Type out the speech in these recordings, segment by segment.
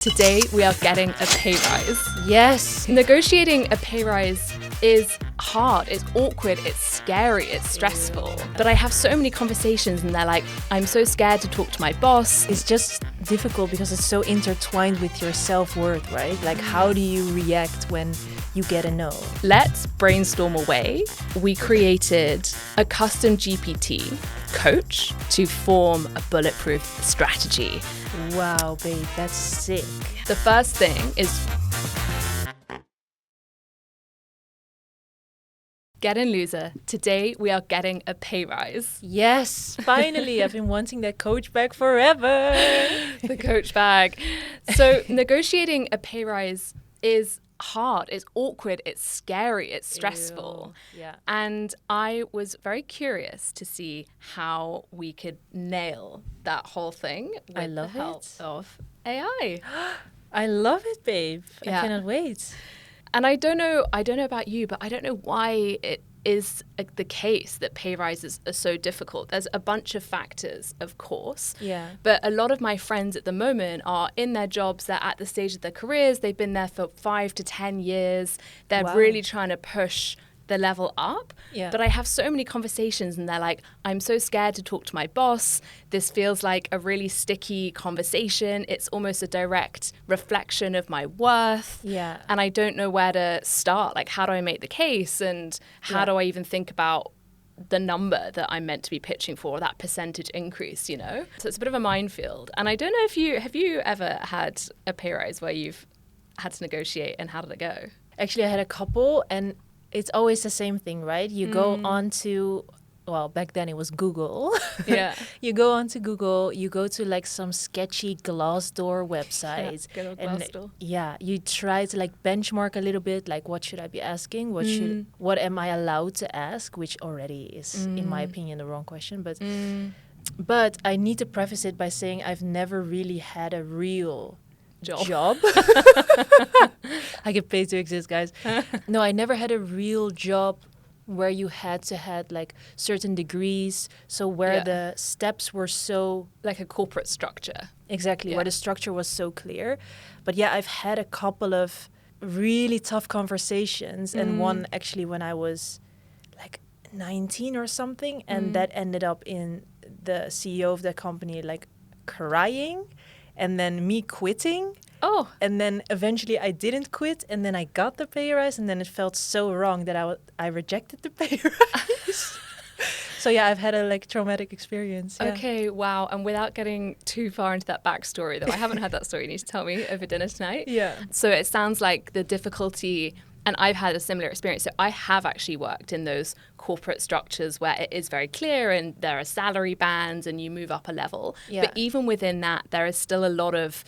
Today we are getting a pay rise. Yes. Negotiating a pay rise is hard, it's awkward, it's scary, it's stressful. But I have so many conversations and they're like, I'm so scared to talk to my boss. It's just difficult because it's so intertwined with your self-worth, right? Like, how do you react when you get a no? Let's brainstorm away. We created a custom GPT coach to form a bulletproof strategy. Wow, babe, that's sick. The first thing is get in, loser. Today we are getting a pay rise. Yes, finally. I've been wanting that coach bag forever. The coach bag. So negotiating a pay rise is hard, it's awkward, it's scary, it's stressful. Ew. Yeah. And I was very curious to see how we could nail that whole thing with I love the help it. of AI. I love it, babe. Yeah. I cannot wait. And I don't know about you, but I don't know why it is the case that pay rises are so difficult. There's a bunch of factors, of course. Yeah. But a lot of my friends at the moment are in their jobs. They're at the stage of their careers. They've been there for 5 to 10 years. They're Wow. really trying to push the level up. Yeah. But I have so many conversations and they're like, I'm so scared to talk to my boss. This feels like a really sticky conversation. It's almost a direct reflection of my worth. Yeah. And I don't know where to start. Like, how do I make the case? And how do I even think about the number that I'm meant to be pitching for, that percentage increase, you know? So it's a bit of a minefield. And I don't know if have you ever had a pay rise where you've had to negotiate, and how did it go? Actually, I had a couple, and it's always the same thing, right? You go on to, well, back then it was Google. Yeah. You go onto Google, you go to like some sketchy Glassdoor website. Yeah, good old and Glassdoor. yeah, you try to like benchmark a little bit, like what should I be asking? What am I allowed to ask? Which already is, in my opinion, the wrong question. But I need to preface it by saying I've never really had a real job. I get paid to exist, guys. No, I never had a real job where you had to had like certain degrees, so where the steps were so Like a corporate structure. exactly where the structure was so clear. But yeah, I've had a couple of really tough conversations, and one actually when I was like 19 or something, and that ended up in the CEO of the company like crying, and then me quitting. Oh, And then eventually I didn't quit, and then I got the pay rise, and then it felt so wrong that I rejected the pay rise. So yeah, I've had a like traumatic experience. Yeah. okay, wow. And without getting too far into that backstory, though, I haven't had that story. You need to tell me over dinner tonight. Yeah. So it sounds like the difficulty, and I've had a similar experience. So I have actually worked in those corporate structures where it is very clear and there are salary bands and you move up a level. Yeah. But even within that, there is still a lot of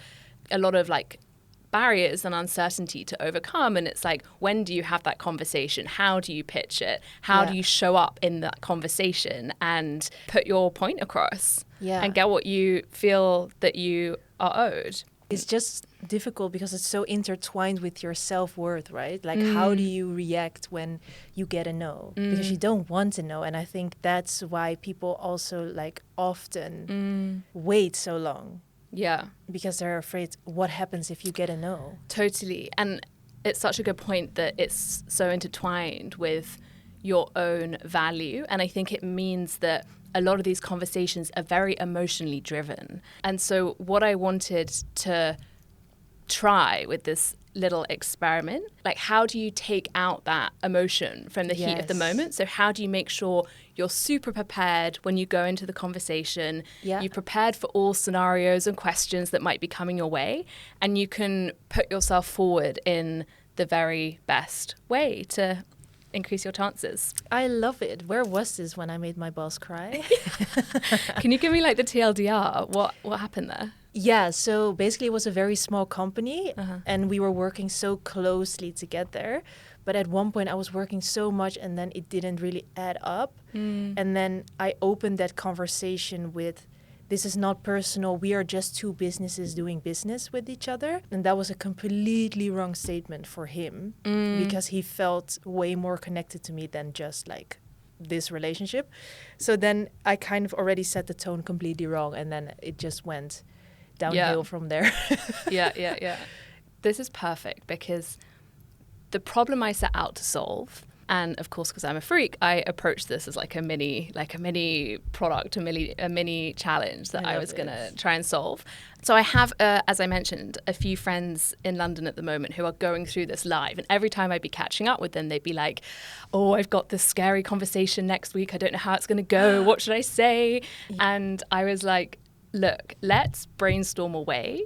like barriers and uncertainty to overcome. And it's like, when do you have that conversation? How do you pitch it? How do you show up in that conversation and put your point across and get what you feel that you are owed? It's just difficult because it's so intertwined with your self-worth, right? Like, how do you react when you get a no? Because you don't want to know. And I think that's why people also like often wait so long. Yeah. Because they're afraid, what happens if you get a no? Totally. And it's such a good point that it's so intertwined with your own value. And I think it means that a lot of these conversations are very emotionally driven. And so what I wanted to try with this little experiment, like, how do you take out that emotion from the heat of the moment? So how do you make sure you're super prepared when you go into the conversation? Yeah. You're prepared for all scenarios and questions that might be coming your way, and you can put yourself forward in the very best way to increase your chances. I love it. Where was this when I made my boss cry? Can you give me like the TLDR? What happened there? Yeah, so basically it was a very small company, and we were working so closely to get there. But at one point I was working so much and then it didn't really add up. And then I opened that conversation with, this is not personal. We are just two businesses doing business with each other. And that was a completely wrong statement for him because he felt way more connected to me than just like this relationship. So then I kind of already set the tone completely wrong, and then it just went downhill from there. Yeah. This is perfect because the problem I set out to solve, and of course, because I'm a freak, I approached this as like a mini product, a mini challenge that I was going to try and solve. So I have, as I mentioned, a few friends in London at the moment who are going through this live. And every time I'd be catching up with them, they'd be like, oh, I've got this scary conversation next week. I don't know how it's going to go. What should I say? And I was like, look, let's brainstorm a way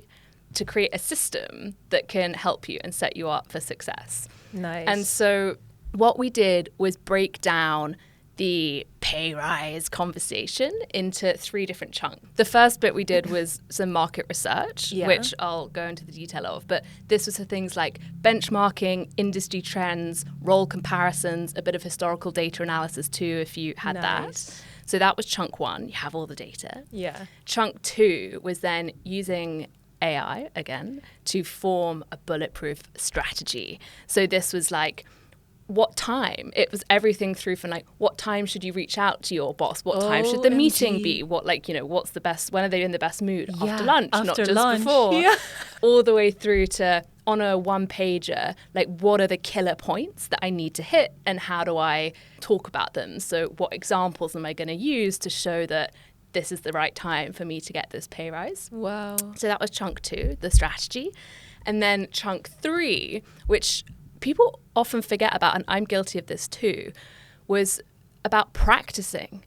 to create a system that can help you and set you up for success. Nice. And so what we did was break down the pay rise conversation into 3 different chunks. The first bit we did was some market research, which I'll go into the detail of. But this was for things like benchmarking, industry trends, role comparisons, a bit of historical data analysis too, if you had that. So that was chunk 1. You have all the data. Yeah. Chunk 2 was then using AI, again, to form a bulletproof strategy. So this was like, what time? It was everything through from like, what time should you reach out to your boss? What time should the meeting be? What, like, you know, what's the best, when are they in the best mood? After lunch, not just before. Yeah. All the way through to, on a 1-pager, like, what are the killer points that I need to hit and how do I talk about them? So what examples am I going to use to show that this is the right time for me to get this pay rise? Wow. So that was chunk 2, the strategy. And then chunk 3, which people often forget about, and I'm guilty of this too, was about practicing.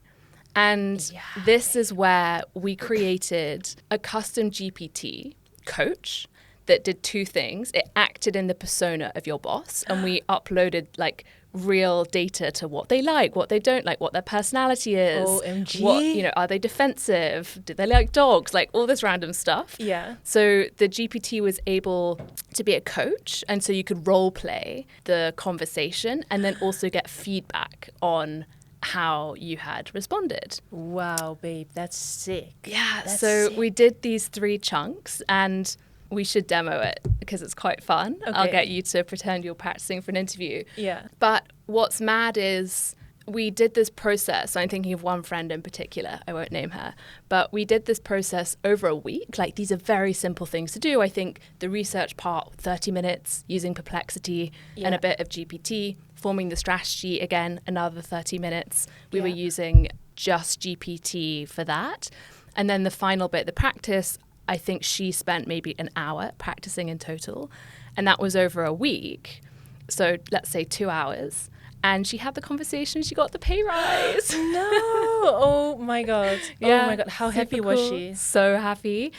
And this is where we created a custom GPT coach that did 2 things. It acted in the persona of your boss, and we uploaded like real data to what they like, what they don't like, what their personality is. OMG. What, you know, are they defensive? Do they like dogs? Like all this random stuff. Yeah. So the GPT was able to be a coach, and so you could role play the conversation and then also get feedback on how you had responded. Wow, babe, that's sick. Yeah, that's so sick. we did these 3 chunks, and we should demo it because it's quite fun. Okay. I'll get you to pretend you're practicing for an interview. Yeah. But what's mad is we did this process. I'm thinking of one friend in particular. I won't name her. But we did this process over a week. Like, these are very simple things to do. I think the research part, 30 minutes, using Perplexity and a bit of GPT. Forming the strategy, again, another 30 minutes. We were using just GPT for that. And then the final bit, the practice, I think she spent maybe an hour practicing in total. And that was over a week. So let's say 2 hours. And she had the conversation. She got the pay rise. No. Oh, my God. Yeah, oh, my God. How happy was she? So happy.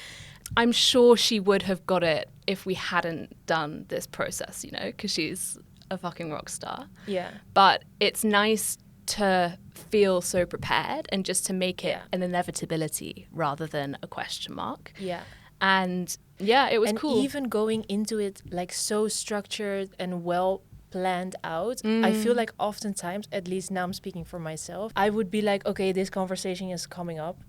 I'm sure she would have got it if we hadn't done this process, you know, because she's a fucking rock star. Yeah. But it's nice to feel so prepared and just to make it an inevitability rather than a question mark. Yeah. And it was cool. And even going into it like so structured and well planned out, I feel like oftentimes, at least now I'm speaking for myself, I would be like, okay, this conversation is coming up.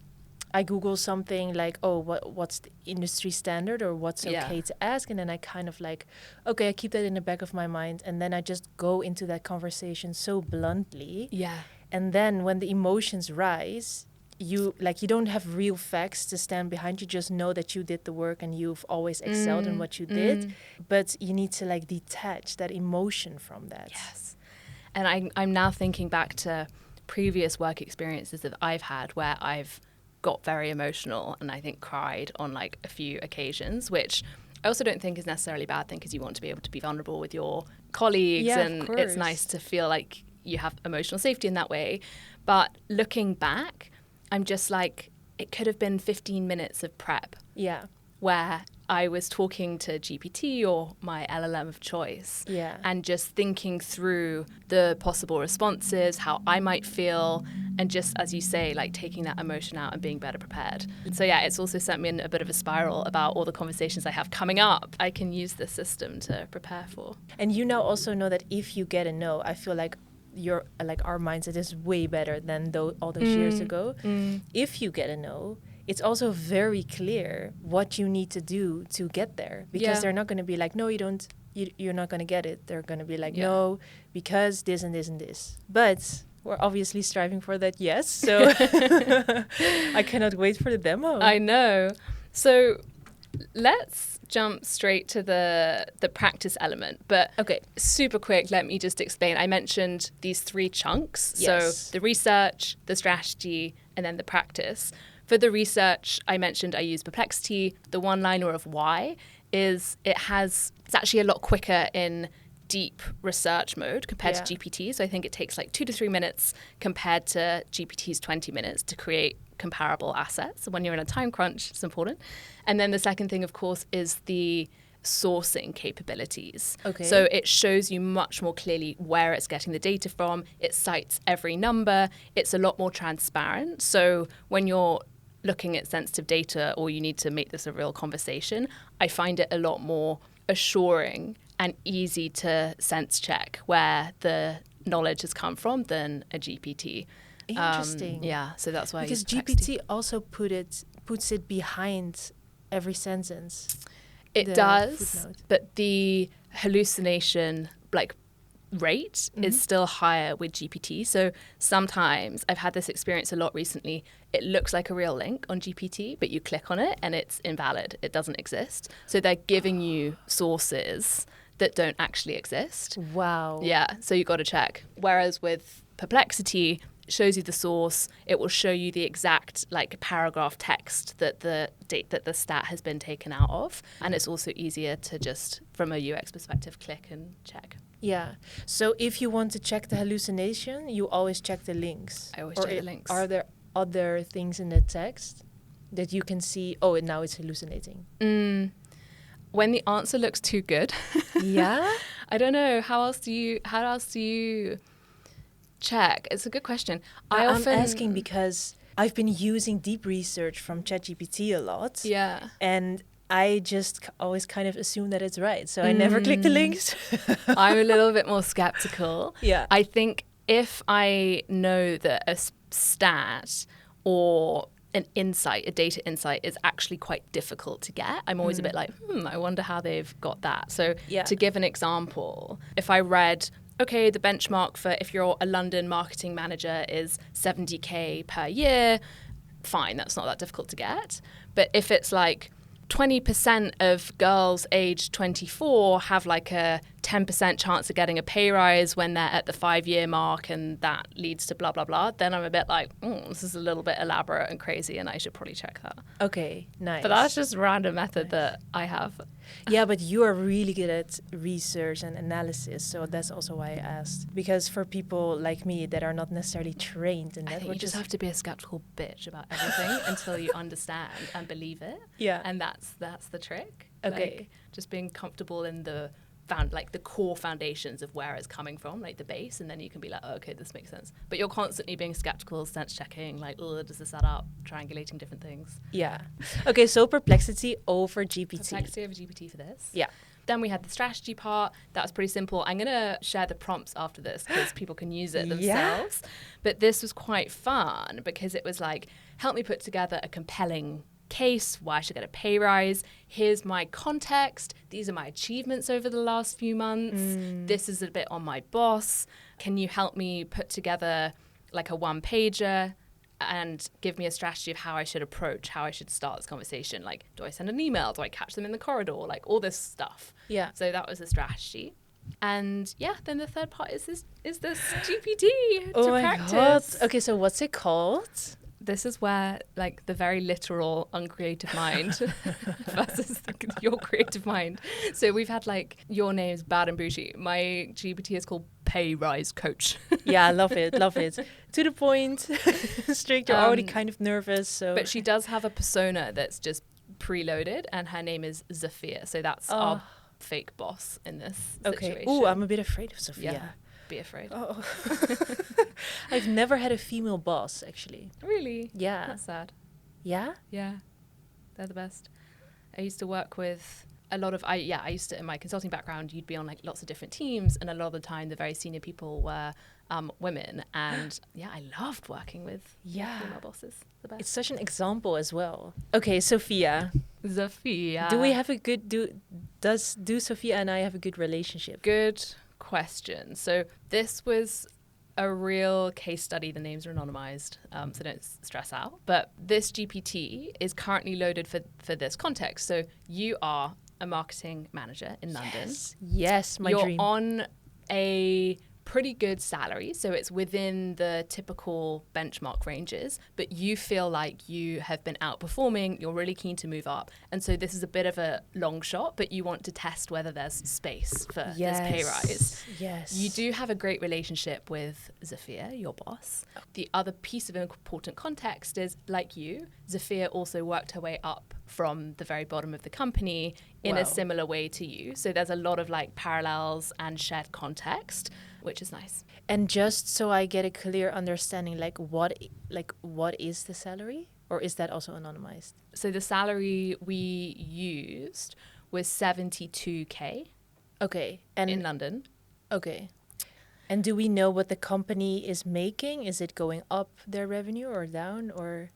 I Google something like, oh, what's the industry standard or what's okay to ask? And then I kind of like, okay, I keep that in the back of my mind. And then I just go into that conversation so bluntly. Yeah. And then when the emotions rise, you don't have real facts to stand behind. You just know that you did the work and you've always excelled in what you did. But you need to like detach that emotion from that. Yes. And I'm now thinking back to previous work experiences that I've had where I've got very emotional and I think cried on like a few occasions, which I also don't think is necessarily a bad thing because you want to be able to be vulnerable with your colleagues and it's nice to feel like you have emotional safety in that way. But looking back, I'm just like, it could have been 15 minutes of prep. Yeah. Where I was talking to GPT or my LLM of choice and just thinking through the possible responses, how I might feel, and just, as you say, like taking that emotion out and being better prepared. So it's also sent me in a bit of a spiral about all the conversations I have coming up. I can use this system to prepare for. And you now also know that if you get a no, I feel like our mindset is way better than all those years ago. If you get a no, it's also very clear what you need to do to get there, because they're not going to be like, no, you don't, you're not going to get it. They're going to be like, no, because this and this and this. But we're obviously striving for that, so I cannot wait for the demo. I know. So Let's jump straight to the practice element. But Okay. super quick, let me just explain. I mentioned these 3 chunks. Yes. So the research, the strategy, and then the practice. For the research, I mentioned I use Perplexity. The one-liner of why is it's actually a lot quicker in deep research mode compared to GPT. So I think it takes like 2 to 3 minutes compared to GPT's 20 minutes to create comparable assets. When you're in a time crunch, it's important. And then the second thing, of course, is the sourcing capabilities. Okay. So it shows you much more clearly where it's getting the data from. It cites every number. It's a lot more transparent. So when you're looking at sensitive data or you need to make this a real conversation, I find it a lot more assuring and easy to sense check where the knowledge has come from than a GPT. Interesting. Yeah, so that's why because I use Perplexity. GPT also puts it behind every sentence. It the does, footnote. but the hallucination rate is still higher with GPT. So sometimes I've had this experience a lot recently. It looks like a real link on GPT, but you click on it and it's invalid. It doesn't exist. So they're giving you sources that don't actually exist. Wow. Yeah, so you got to check. Whereas with Perplexity, it shows you the source. It will show you the exact paragraph text that the stat has been taken out of, and it's also easier to just, from a UX perspective, click and check. Yeah. So if you want to check the hallucination, you always check the links. I always check the links. Are there other things in the text that you can see? Oh, and now it's hallucinating. When the answer looks too good. Yeah. I don't know. How else do you check? It's a good question. I'm asking because I've been using deep research from ChatGPT a lot. Yeah. And I just always kind of assume that it's right. So I never click the links. I'm a little bit more skeptical. Yeah. I think if I know that a stat or an insight, a data insight, is actually quite difficult to get, I'm always a bit like, I wonder how they've got that. So to give an example, if I read, okay, the benchmark for if you're a London marketing manager is 70K per year, fine, that's not that difficult to get. But if it's 20% of girls aged 24 have a 10% chance of getting a pay rise when they're at the 5-year mark, and that leads to blah, blah, blah, then I'm a bit this is a little bit elaborate and crazy, and I should probably check that. Okay, nice. But that's just a random method that I have. Yeah, but you are really good at research and analysis, so that's also why I asked. Because for people like me that are not necessarily trained in that, I think you just have to be a skeptical bitch about everything until you understand and believe it. Yeah. And that's the trick. Okay. Just being comfortable in the core foundations of where it's coming from, the base, and then you can be like, oh, okay, this makes sense. But you're constantly being skeptical, sense checking, oh, does this add up, triangulating different things. Yeah. Okay, so Perplexity over GPT. Perplexity over GPT for this. Yeah. Then we had the strategy part. That was pretty simple. I'm going to share the prompts after this because people can use it themselves. Yeah. But this was quite fun because it was help me put together a compelling case why I should get a pay rise. Here's my context. These are my achievements over the last few months. This is a bit on my boss. Can you help me put together a 1-pager and give me a strategy of how I should start this conversation? Do I send an email? Do I catch them in the corridor? All this stuff. Yeah. So that was the strategy. And then the third part is this GPT to practice. God. Okay, so what's it called? This is where the very literal uncreative mind versus your creative mind. So we've had your name's bad and bougie. My GPT is called Pay Rise Coach. Yeah, I love it. To the point, strict. You're already kind of nervous. So, but she does have a persona that's just preloaded, and her name is Zafia. So that's our fake boss in this situation. Ooh, I'm a bit afraid of Sophia. Yeah. Be afraid. Oh. I've never had a female boss, actually. Really? Yeah. That's sad. Yeah? Yeah. They're the best. I used to work with a lot of, I used to, in my consulting background, you'd be on lots of different teams, and a lot of the time the very senior people were women, and I loved working with female bosses. The best. It's such an example as well. Okay, Sophia. Zafia. Do we have a good, do Sophia and I have a good relationship? Good question. So this was a real case study. The names are anonymized, so don't stress out. But this GPT is currently loaded for this context. So you are a marketing manager in London. Yes, my You're dream. on a pretty good salary, so it's within the typical benchmark ranges, but you feel like you have been outperforming, you're really keen to move up, and so this is a bit of a long shot, but you want to test whether there's space for this pay rise. Yes. You do have a great relationship with Zafia, your boss. The other piece of important context is, like you, Zafia also worked her way up from the very bottom of the company in a similar way to you. So there's a lot of like parallels and shared context, which is nice. And just so I get a clear understanding, what is the salary, or is that also anonymized? So the salary we used was 72K. Okay. And in London. Okay. And do we know what the company is making? Is it going up their revenue or down, or?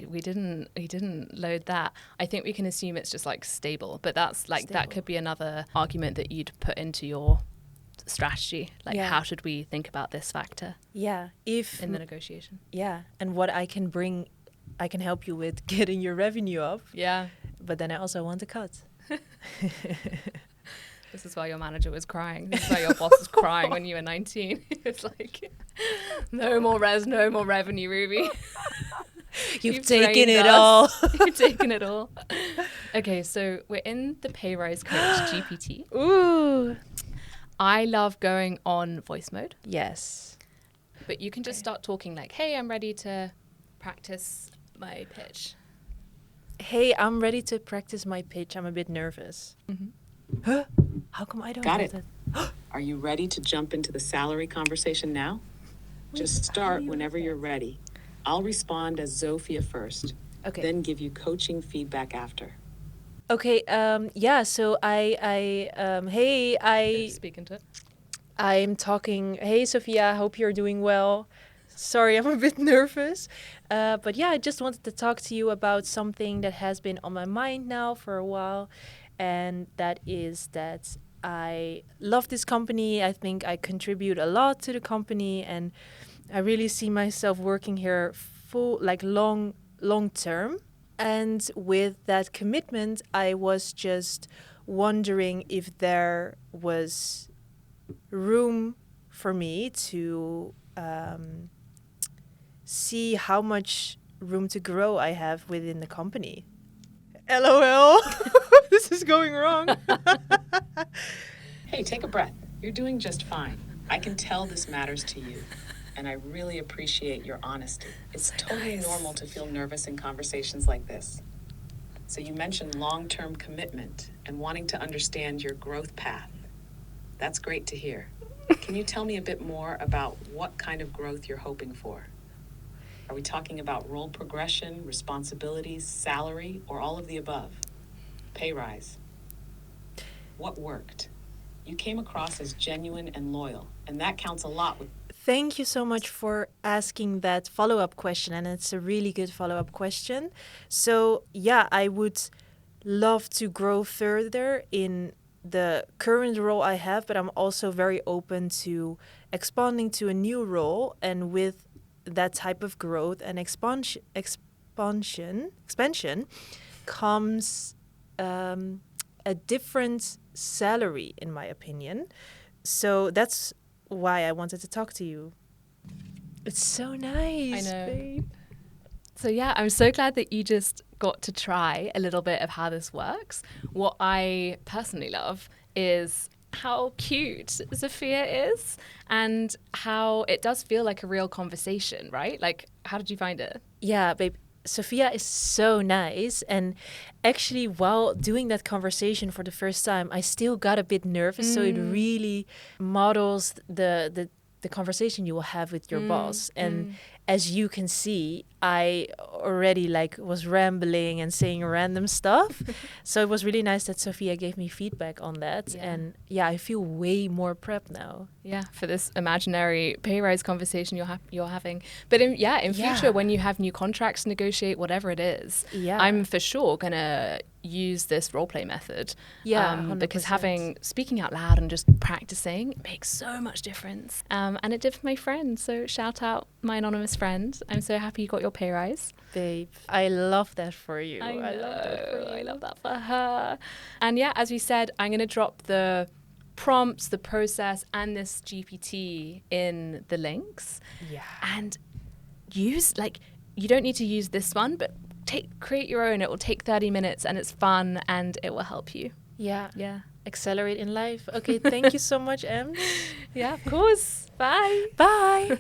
We didn't load that. I think we can assume it's just like stable, but that's like that could be another argument that you'd put into your strategy. Like, how should we think about this factor? Yeah, in the negotiation. Yeah, and what I can bring, I can help you with getting your revenue up. Yeah, but then I also want a cut. This is why your manager was crying. This is why your boss was crying when you were 19. It's like, no more revenue, Ruby. You've taken it all. You've taken it all. Okay, so we're in the pay rise coach GPT. Ooh. I love going on voice mode. Yes. But you can just start talking like, hey, I'm ready to practice my pitch. Hey, I'm ready to practice my pitch. I'm a bit nervous. Mm-hmm. Huh? How come I don't Got know it. that? Are you ready to jump into the salary conversation now? Just start whenever you're ready. I'll respond as Zofia first, then give you coaching feedback after. Okay, so Speaking to it. I'm talking, hey, Sophia, hope you're doing well. Sorry, I'm a bit nervous. But yeah, I just wanted to talk to you about something that has been on my mind now for a while. And that is that I love this company. I think I contribute a lot to the company, and I really see myself working here long term. And with that commitment, I was just wondering if there was room for me to see how much room to grow I have within the company. LOL. This is going wrong. Hey, take a breath. You're doing just fine. I can tell this matters to you, and I really appreciate your honesty. It's totally normal to feel nervous in conversations like this. So you mentioned long-term commitment and wanting to understand your growth path. That's great to hear. Can you tell me a bit more about what kind of growth you're hoping for? Are we talking about role progression, responsibilities, salary, or all of the above? Pay rise. What worked? You came across as genuine and loyal, and that counts a lot. Thank you so much for asking that follow-up question, and it's a really good follow-up question. So yeah, I would love to grow further in the current role I have, but I'm also very open to expanding to a new role, and with that type of growth and expansion comes a different salary, in my opinion. So that's why I wanted to talk to you. It's so nice, I know. babe. So yeah, I'm so glad that you just got to try a little bit of how this works. What I personally love is how cute Zafia is and how it does feel like a real conversation, right? Like, how did you find it? Yeah, babe. Sophia is so nice, and actually while doing that conversation for the first time, I still got a bit nervous. So it really models the conversation you will have with your boss. And as you can see, I already was rambling and saying random stuff. So it was really nice that Sophia gave me feedback on that. Yeah. And yeah, I feel way more prepped now. Yeah, for this imaginary pay rise conversation you're having. But in future, when you have new contracts to negotiate, whatever it is, Yeah. I'm for sure gonna use this roleplay method. Yeah, because 100%. speaking out loud and just practicing makes so much difference. And it did for my friend. So shout out my anonymous friend. I'm so happy you got your pay rise. Babe, I love that for you. I love that for you. I love that for her. And yeah, as we said, I'm going to drop the prompts, the process, and this GPT in the links. Yeah. And use, like, you don't need to use this one, but create your own. It will take 30 minutes and it's fun and it will help you. Yeah. Yeah. Accelerate in life. Okay, thank you so much, Em. Yeah, of course. Bye. Bye.